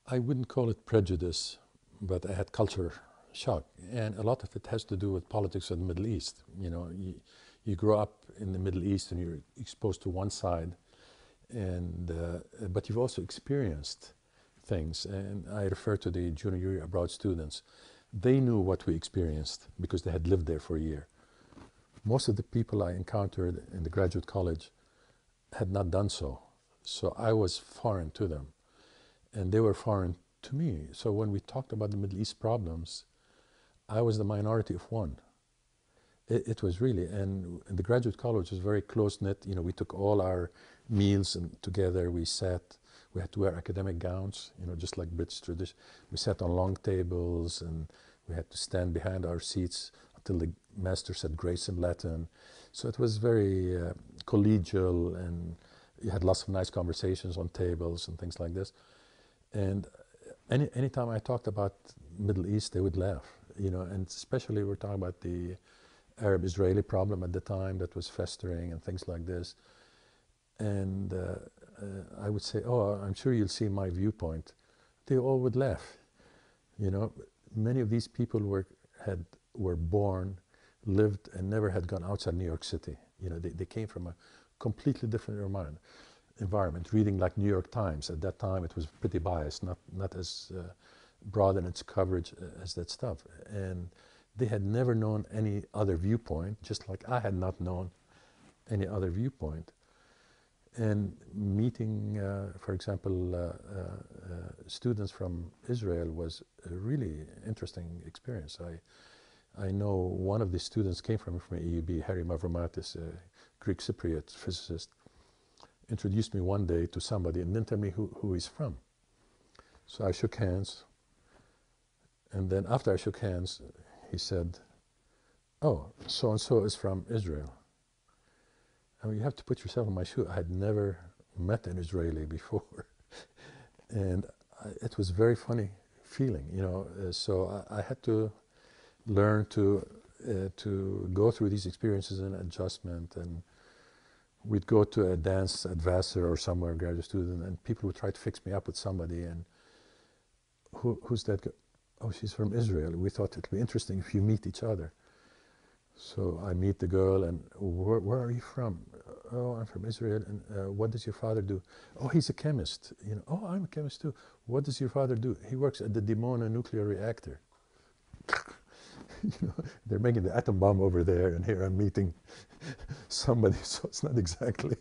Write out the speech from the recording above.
I wouldn't call it prejudice, but I had culture shock. And a lot of it has to do with politics of the Middle East. You grow up in the Middle East and you're exposed to one side, but you've also experienced things. And I refer to the junior year abroad students. They knew what we experienced because they had lived there for a year. Most of the people I encountered in the graduate college had not done so. So I was foreign to them, and they were foreign to me. So when we talked about the Middle East problems, I was the minority of one. It was really, and the graduate college was very close-knit. We took all our meals and together. We sat, we had to wear academic gowns, just like British tradition. We sat on long tables, and we had to stand behind our seats until the master said grace in Latin. So it was very collegial, and you had lots of nice conversations on tables and things like this. And anytime I talked about Middle East, they would laugh, and especially we're talking about the Arab-Israeli problem at the time that was festering and things like this. And I would say, oh, I'm sure you'll see my viewpoint. They all would laugh. Many of these people were born, lived, and never had gone outside New York City. They came from a completely different environment, reading like New York Times. At that time, it was pretty biased, not as broad in its coverage as that stuff. And they had never known any other viewpoint, just like I had not known any other viewpoint. And meeting, for example, students from Israel was a really interesting experience. I know one of the students came from AUB, Harry Mavromatis, a Greek Cypriot physicist, introduced me one day to somebody and didn't tell me who he's from. So I shook hands, and then after I shook hands, he said, oh, so-and-so is from Israel. I mean, you have to put yourself in my shoe. I had never met an Israeli before. And it was a very funny feeling, so I had to learn to go through these experiences and adjustment. And we'd go to a dance at Vassar or somewhere, graduate student, and people would try to fix me up with somebody. And who's that girl? Oh, she's from Israel. We thought it'd be interesting if you meet each other. So I meet the girl, and where are you from? Oh, I'm from Israel. And what does your father do? Oh, he's a chemist. Oh, I'm a chemist too. What does your father do? He works at the Dimona nuclear reactor. They're making the atom bomb over there, and here I'm meeting somebody, so it's not exactly